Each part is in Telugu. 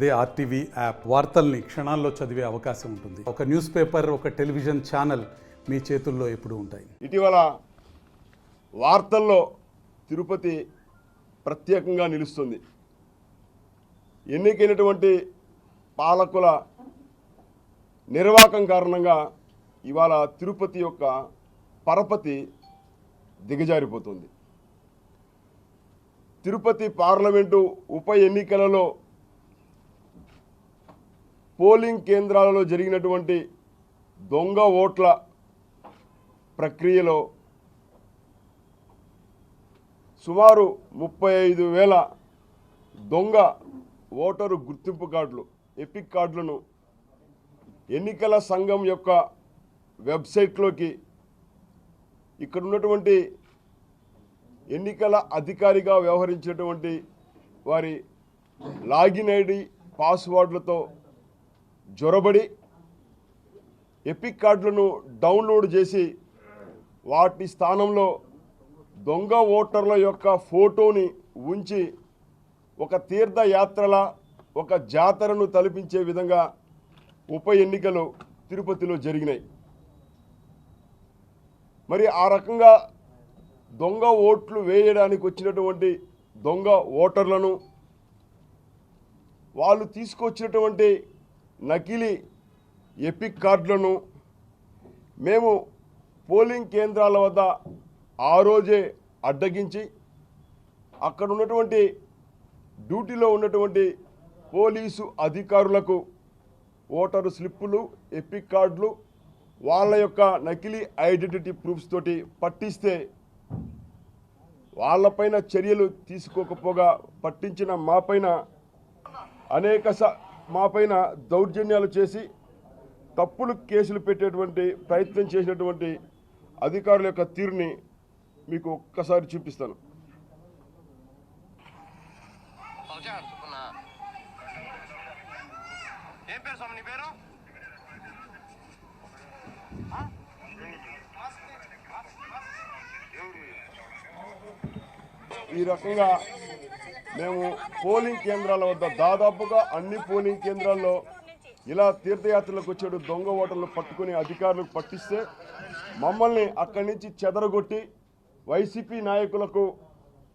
అదే ఆర్టీవీ యాప్ వార్తల్ని క్షణాల్లో చదివే అవకాశం ఉంటుంది. ఒక న్యూస్ పేపర్, ఒక టెలివిజన్ ఛానల్ మీ చేతుల్లో ఎప్పుడూ ఉంటాయి. ఇటీవల వార్తల్లో తిరుపతి ప్రత్యేకంగా నిలుస్తుంది. ఎన్నికైనటువంటి పాలకుల నిర్వాకం కారణంగా ఇవాళ తిరుపతి యొక్క పరపతి దిగజారిపోతుంది. తిరుపతి పార్లమెంటు ఉప ఎన్నికలలో పోలింగ్ కేంద్రాలలో జరిగినటువంటి దొంగ ఓట్ల ప్రక్రియలో సుమారు 35,000 దొంగ ఓటరు గుర్తింపు కార్డులు, ఎపిక్ కార్డులను ఎన్నికల సంఘం యొక్క వెబ్సైట్లోకి ఇక్కడ ఉన్నటువంటి ఎన్నికల అధికారిగా వ్యవహరించినటువంటి వారి లాగిన్ ఐడి పాస్వర్డ్లతో జొరబడి ఎపిక్ కార్డులను డౌన్లోడ్ చేసి వాటి స్థానంలో దొంగ ఓటర్ల యొక్క ఫోటోని ఉంచి ఒక తీర్థయాత్రల ఒక జాతరను తలపించే విధంగా ఉప ఎన్నికలు తిరుపతిలో జరిగినాయి. మరి ఆ రకంగా దొంగ ఓట్లు వేయడానికి వచ్చినటువంటి దొంగ ఓటర్లను, వాళ్ళు తీసుకొచ్చినటువంటి నకిలీ ఎపిక్ కార్డులను మేము పోలింగ్ కేంద్రాల వద్ద ఆ రోజే అడ్డగించి అక్కడ ఉన్నటువంటి డ్యూటీలో ఉన్నటువంటి పోలీసు అధికారులకు ఓటరు స్లిప్పులు, ఎపిక్ కార్డులు, వాళ్ళ యొక్క నకిలీ ఐడెంటిటీ ప్రూఫ్స్ తోటి పట్టిస్తే వాళ్ళపైన చర్యలు తీసుకోకపోగా పట్టించిన మాపైన దౌర్జన్యాలు చేసి తప్పుడు కేసులు పెట్టేటువంటి ప్రయత్నం చేసినటువంటి అధికారుల యొక్క తీరుని మీకు ఒక్కసారి చూపిస్తాను. ఈ రకంగా మేము పోలింగ్ కేంద్రాల వద్ద దాదాపుగా అన్ని పోలింగ్ కేంద్రాల్లో ఇలా తీర్థయాత్రలకు వచ్చాడు దొంగ ఓటర్లు పట్టుకుని అధికారులకు పట్టిస్తే మమ్మల్ని అక్కడి నుంచి చెదరగొట్టి వైసీపీ నాయకులకు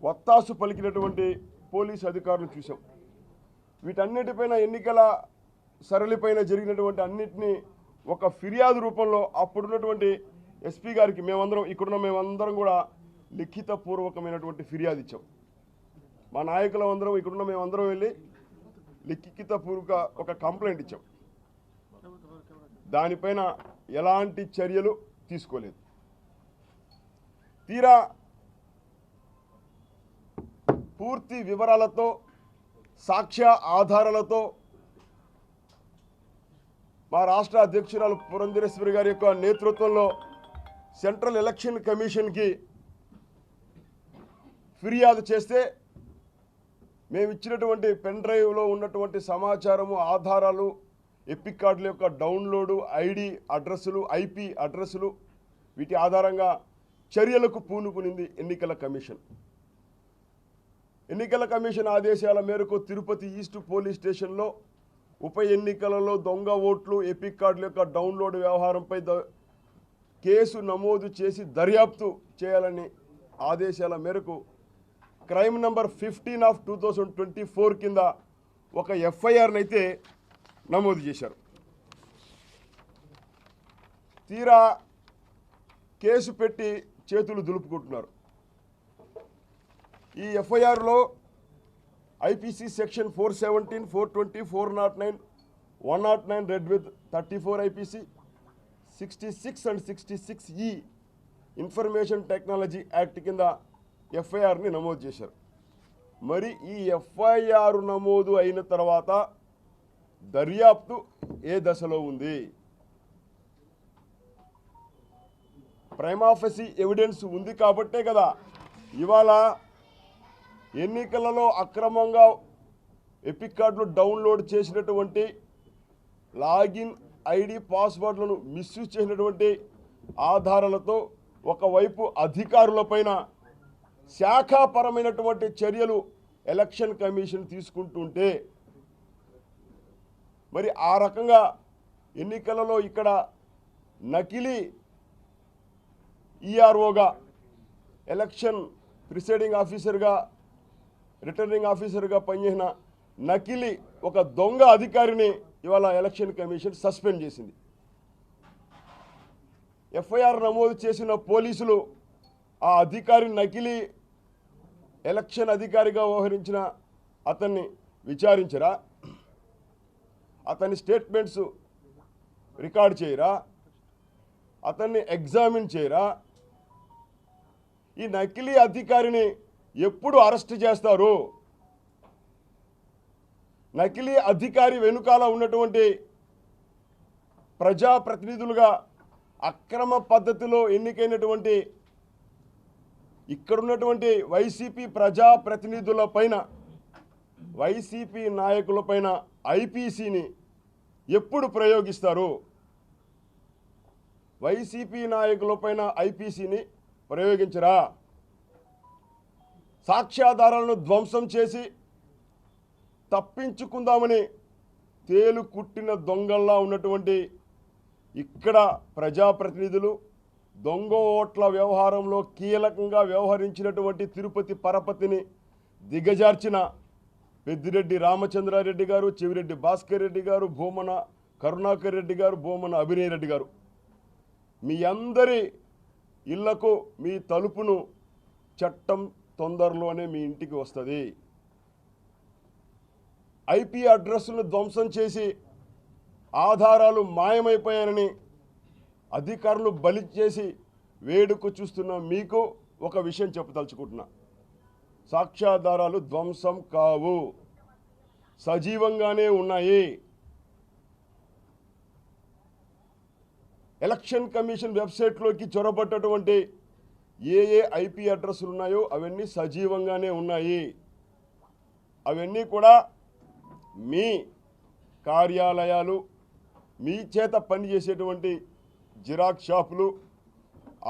వత్తాసు పలికినటువంటి పోలీసు అధికారులు చూసాం. వీటన్నిటిపైన ఎన్నికల సరళిపైన జరిగినటువంటి అన్నిటినీ ఒక ఫిర్యాదు రూపంలో అప్పుడున్నటువంటి ఎస్పీ గారికి మేమందరం కూడా లిఖితపూర్వకమైనటువంటి ఫిర్యాదు ఇచ్చాం. మా నాయకులందరం ఇక్కడున్న మేమందరం వెళ్ళి లిఖితపూర్వక ఒక కంప్లైంట్ ఇచ్చాం. దానిపైన ఎలాంటి చర్యలు తీసుకోలేదు. తీరా పూర్తి వివరాలతో, సాక్ష్య ఆధారాలతో మా రాష్ట్ర అధ్యక్షురాలు పురంధరేశ్వరి గారి యొక్క నేతృత్వంలో సెంట్రల్ ఎలక్షన్ కమిషన్కి ఫిర్యాదు చేస్తే మేము ఇచ్చినటువంటి పెన్ డ్రైవ్లో ఉన్నటువంటి సమాచారము, ఆధారాలు, ఎపిక్ కార్డుల యొక్క డౌన్లోడు, ఐడి అడ్రస్సులు, ఐపీ అడ్రస్సులు, వీటి ఆధారంగా చర్యలకు పూనుకునింది ఎన్నికల కమిషన్. ఎన్నికల కమిషన్ ఆదేశాల మేరకు తిరుపతి ఈస్ట్ పోలీస్ స్టేషన్లో ఉప ఎన్నికలలో దొంగ ఓట్లు, ఎపిక్ కార్డుల యొక్క డౌన్లోడ్ వ్యవహారంపై కేసు నమోదు చేసి దర్యాప్తు చేయాలని ఆదేశాల మేరకు క్రైమ్ నంబర్ 15/2024 కింద ఒక ఎఫ్ఐఆర్ని అయితే నమోదు చేశారు. తీరా కేసు పెట్టి చేతులు దులుపుకుంటున్నారు. ఈ ఎఫ్ఐఆర్లో IPC section 417, 420, 409, 109 read with 34 IPC 66 and 66E information technology act కింద ఎఫ్ఐఆర్ని నమోదు చేశారు. మరి ఈ ఎఫ్ఐఆర్ నమోదు అయిన తర్వాత దర్యాప్తు ఏ దశలో ఉంది? ప్రైమాఫసీ ఎవిడెన్స్ ఉంది కాబట్టే కదా ఇవాళ ఎన్నికలలో అక్రమంగా ఎపిక్ కార్డులు డౌన్లోడ్ చేసినటువంటి, లాగిన్ ఐడి పాస్వర్డ్లను మిస్యూజ్ చేసినటువంటి ఆధారాలతో ఒకవైపు అధికారులపైన శాఖాపరమైనటువంటి చర్యలు ఎలక్షన్ కమిషన్ తీసుకుంటుంటే మరి ఆ రకంగా ఎన్నికలలో ఇక్కడ నకిలీ ఈఆర్ఓగా, ఎలక్షన్ ప్రిసైడింగ్ ఆఫీసర్గా, రిటర్నింగ్ ఆఫీసర్గా పనిచేసిన నకిలీ ఒక దొంగ అధికారిని ఇవాళ ఎలక్షన్ కమిషన్ సస్పెండ్ చేసింది. ఎఫ్ఐఆర్ నమోదు చేసిన పోలీసులు ఆ అధికారి నకిలీ ఎలక్షన్ అధికారిగా వ్యవహరించిన అతన్ని విచారించరా? అతని స్టేట్మెంట్స్ రికార్డ్ చేయరా? అతన్ని ఎగ్జామిన్ చేయరా? ఈ నకిలీ అధికారిని ఎప్పుడు అరెస్ట్ చేస్తారు? నకిలీ అధికారి వెనుకాల ఉన్నటువంటి ప్రజాప్రతినిధులుగా అక్రమ పద్ధతిలో ఎన్నికైనటువంటి ఇక్కడున్నటువంటి వైసీపీ ప్రజాప్రతినిధులపైన, వైసీపీ నాయకులపైన ఐపీసీని ఎప్పుడు ప్రయోగిస్తారు? వైసీపీ నాయకులపైన ఐపీసీని ప్రయోగించరా? సాక్ష్యాధారాలను ధ్వంసం చేసి తప్పించుకుందామని తేలు కుట్టిన దొంగల్లా ఉన్నటువంటి ఇక్కడ ప్రజాప్రతినిధులు దొంగ ఓట్ల వ్యవహారంలో కీలకంగా వ్యవహరించినటువంటి తిరుపతి పరపతిని దిగజార్చిన పెద్దిరెడ్డి రామచంద్రారెడ్డి గారు, చెవిరెడ్డి భాస్కర్ రెడ్డి గారు, భూమన కరుణాకర్ రెడ్డి గారు, భూమన అభినయ్ రెడ్డి గారు, మీ అందరి ఇళ్లకు మీ తలుపును చట్టం తొందరలోనే మీ ఇంటికి వస్తుంది. ఐపీ అడ్రస్ను ధ్వంసం చేసి ఆధారాలు మాయమైపోయాయని అధికారులు బలి చేసి వేడుక చూస్తున్న మీకు ఒక విషయం చెప్పదలుచుకుంటున్నా. సాక్ష్యాధారాలు ధ్వంసం కావు, సజీవంగానే ఉన్నాయి. ఎలక్షన్ కమిషన్ వెబ్సైట్లోకి చొరబడ్డటువంటి ఏ ఐపీ అడ్రస్లు ఉన్నాయో అవన్నీ సజీవంగానే ఉన్నాయి. అవన్నీ కూడా మీ కార్యాలయాలు, మీ చేత పనిచేసేటువంటి జిరాక్స్ షాపులు,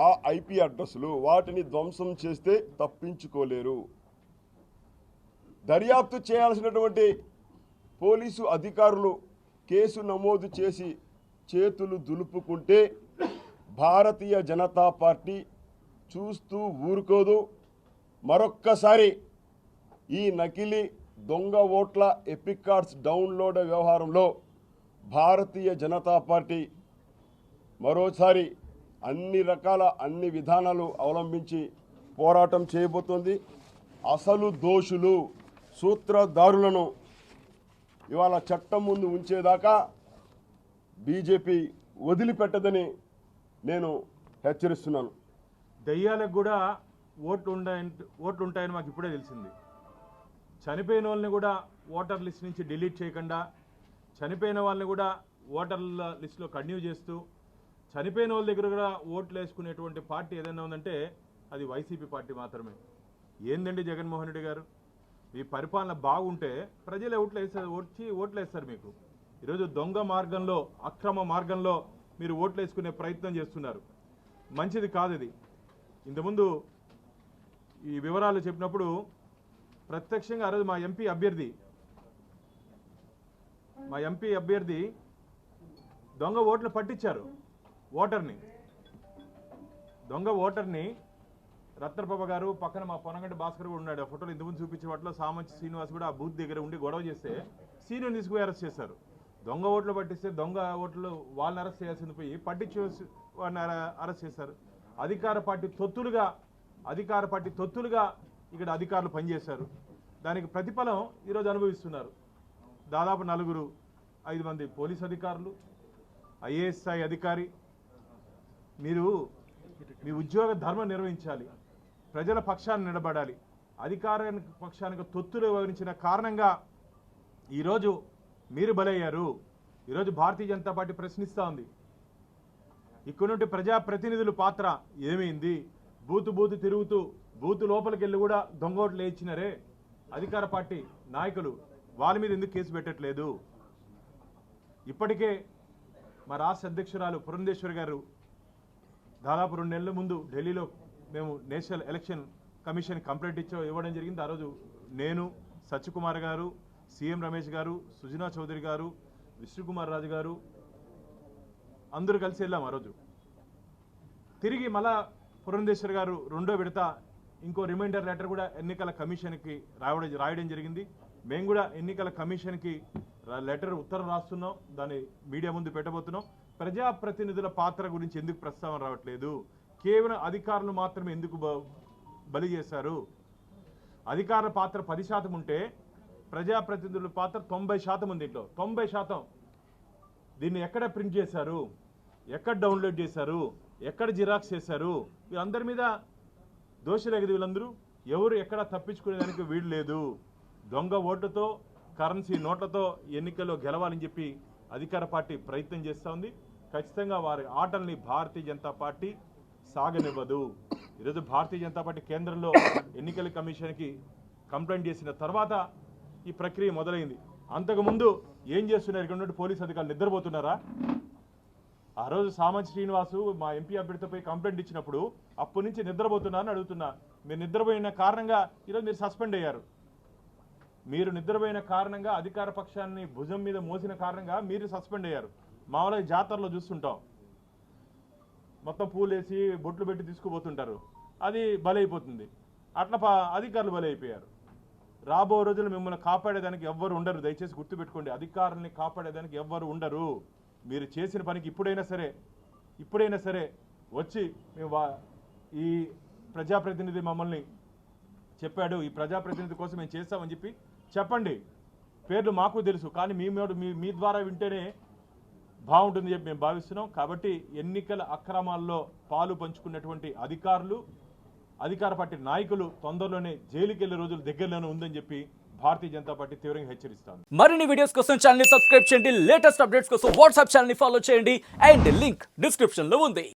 ఆ ఐపీ అడ్రస్లు, వాటిని ధ్వంసం చేస్తే తప్పించుకోలేరు. దర్యాప్తు చేయాల్సినటువంటి పోలీసు అధికారులు కేసు నమోదు చేసి చేతులు దులుపుకుంటే భారతీయ జనతా పార్టీ చూస్తూ ఊరుకోదు. మరొక్కసారి ఈ నకిలీ దొంగ ఓట్ల ఎపిక్ కార్డ్స్ డౌన్లోడ్ వ్యవహారంలో భారతీయ జనతా పార్టీ మరోసారి అన్ని విధానాలు అవలంబించి పోరాటం చేయబోతోంది. అసలు దోషులు, సూత్రధారులను ఇవాళ చట్టం ముందు ఉంచేదాకా బీజేపీ వదిలిపెట్టదని నేను హెచ్చరిస్తున్నాను. దయ్యాలకు కూడా ఓట్లు ఉంటాయని మాకు ఇప్పుడే తెలిసింది. చనిపోయిన వాళ్ళని కూడా ఓటర్ లిస్ట్ నుంచి డిలీట్ చేయకుండా, చనిపోయిన వాళ్ళని కూడా ఓటర్ల లిస్టులో కంటిన్యూ చేస్తూ, చనిపోయిన వాళ్ళ దగ్గర కూడా ఓట్లు వేసుకునేటువంటి పార్టీ ఏదైనా ఉందంటే అది వైసీపీ పార్టీ మాత్రమే. ఏందండి జగన్మోహన్ రెడ్డి గారు, మీ పరిపాలన బాగుంటే ప్రజలే ఓట్లు వేస్తారు మీకు. ఈరోజు దొంగ మార్గంలో, అక్రమ మార్గంలో మీరు ఓట్లు వేసుకునే ప్రయత్నం చేస్తున్నారు. మంచిది కాదు ఇది. ఇంతకుముందు ఈ వివరాలు చెప్పినప్పుడు ప్రత్యక్షంగా ఆ రోజు మా ఎంపీ అభ్యర్థి దొంగ ఓట్లు పట్టించారు. దొంగ ఓటర్ని రత్నప్రభ గారు, పక్కన మా పొనగంటి భాస్కర్ కూడా ఉన్నాడు. ఆ ఫోటోలు ఇంతకుముందు చూపించే వాటిలో సామంచి శ్రీనివాస్ కూడా ఆ బూత్ దగ్గర ఉండి గొడవ చేస్తే సీనియర్ని తీసుకుపోయి అరెస్ట్ చేశారు. దొంగ ఓట్లు పట్టిస్తే దొంగ ఓట్లు వాళ్ళని అరెస్ట్ చేయాల్సింది పోయి పట్టించే వాళ్ళని అరెస్ట్ చేశారు. అధికార పార్టీ తొత్తులుగా ఇక్కడ అధికారులు పనిచేశారు. దానికి ప్రతిఫలం ఈరోజు అనుభవిస్తున్నారు. దాదాపు 4-5 మంది పోలీస్ అధికారులు, ఐఏఎస్ఐ అధికారి. మీరు మీ ఉద్యోగ ధర్మం నిర్వహించాలి, ప్రజల పక్షాన్ని నిలబడాలి. అధికార పక్షానికి తొత్తులు వివరించిన కారణంగా ఈరోజు మీరు బలయ్యారు. ఈరోజు భారతీయ జనతా పార్టీ ప్రశ్నిస్తూ ఉంది, ఇక్కడ నుండి ప్రజాప్రతినిధుల పాత్ర ఏమైంది? బూతు తిరుగుతూ బూతు లోపలికి వెళ్ళి కూడా దొంగోట్లు వేయించినారే అధికార పార్టీ నాయకులు, వాళ్ళ మీద ఎందుకు కేసు పెట్టట్లేదు? ఇప్పటికే మా రాష్ట్ర అధ్యక్షురాలు పురంధేశ్వరి గారు దాదాపు 2 నెలల ముందు ఢిల్లీలో మేము నేషనల్ ఎలక్షన్ కమిషన్ కంప్లైంట్ ఇవ్వడం జరిగింది. ఆ రోజు నేను, సత్యకుమార్ గారు, సీఎం రమేష్ గారు, సుజనా చౌదరి గారు, విష్ణుకుమార్ రాజు గారు అందరూ కలిసి వెళ్ళాం ఆ రోజు. తిరిగి మళ్ళా పురంధేశ్వర్ గారు రెండో విడత ఇంకో రిమైండర్ లెటర్ కూడా ఎన్నికల కమిషన్కి రాయడం జరిగింది. మేము కూడా ఎన్నికల కమిషన్కి లెటర్ ఉత్తరం రాస్తున్నాం, దాన్ని మీడియా ముందు పెట్టబోతున్నాం. ప్రజాప్రతినిధుల పాత్ర గురించి ఎందుకు ప్రస్తావన రావట్లేదు? కేవలం అధికారులు మాత్రమే ఎందుకు బలి చేశారు? అధికారుల పాత్ర 10% ఉంటే ప్రజాప్రతినిధుల పాత్ర 90% ఉంది. ఇంట్లో 90%. దీన్ని ఎక్కడ ప్రింట్ చేశారు, ఎక్కడ డౌన్లోడ్ చేశారు, ఎక్కడ జిరాక్స్ చేశారు? వీళ్ళందరి మీద దోషులే కదా వీళ్ళందరూ. ఎవరు ఎక్కడ తప్పించుకునేదానికి వీలు లేదు. దొంగ ఓట్లతో, కరెన్సీ నోట్లతో ఎన్నికల్లో గెలవాలని చెప్పి అధికార పార్టీ ప్రయత్నం చేస్తూ ఉంది. ఖచ్చితంగా వారి ఆటల్ని భారతీయ జనతా పార్టీ సాగనివ్వదు. ఈరోజు భారతీయ జనతా పార్టీ కేంద్రంలో ఎన్నికల కమిషన్కి కంప్లైంట్ చేసిన తర్వాత ఈ ప్రక్రియ మొదలైంది. అంతకుముందు ఏం చేస్తున్నారు? ఇక్కడ నుండి పోలీసు అధికారులు నిద్రపోతున్నారా? ఆ రోజు సామంత్ శ్రీనివాసు మా ఎంపీ అభ్యర్థిపై కంప్లైంట్ ఇచ్చినప్పుడు అప్పటి నుంచి నిద్రపోతున్నారని అడుగుతున్నా. మీరు నిద్రపోయిన కారణంగా ఈరోజు మీరు సస్పెండ్ అయ్యారు. మీరు నిద్రపోయిన కారణంగా, అధికార పక్షాన్ని భుజం మీద మోసిన కారణంగా మీరు సస్పెండ్ అయ్యారు. మామూలుగా జాతరలో చూస్తుంటాం, మొత్తం పూలేసి బొట్లు పెట్టి తీసుకుపోతుంటారు, అది బలైపోతుంది. అట్లా అధికారులు బలైపోయారు. రాబో రోజులు మిమ్మల్ని కాపాడేదానికి ఎవ్వరు ఉండరు. దయచేసి గుర్తుపెట్టుకోండి, అధికారుల్ని కాపాడేదానికి ఎవ్వరు ఉండరు. మీరు చేసిన పనికి ఇప్పుడైనా సరే వచ్చి మేము ఈ ప్రజాప్రతినిధి మమ్మల్ని చెప్పాడు, ఈ ప్రజాప్రతినిధి కోసం మేము చేస్తామని చెప్పి చెప్పండి. పేర్లు మాకు తెలుసు, కానీ మీ ద్వారా వింటేనే బాగుంటుంది చెప్పి మేము భావిస్తున్నాం. కాబట్టి ఎన్నికల అక్రమాల్లో పాలు పంచుకున్నటువంటి అధికారులు, అధికార పార్టీ నాయకులు తొందరలోనే జైలుకి వెళ్లే రోజులు దగ్గరలోనే ఉందని చెప్పి భారతీయ జనతా పార్టీ తీవ్రంగా హెచ్చరిస్తాను. మరిన్ని వీడియోస్ కోసం ఛానల్ ని సబ్స్క్రైబ్ చేయండి. లేటెస్ట్ అప్డేట్స్ కోసం వాట్సాప్ ఛానల్ ని ఫాలో చేయండి. అండ్ లింక్ డిస్క్రిప్షన్ లో ఉంది.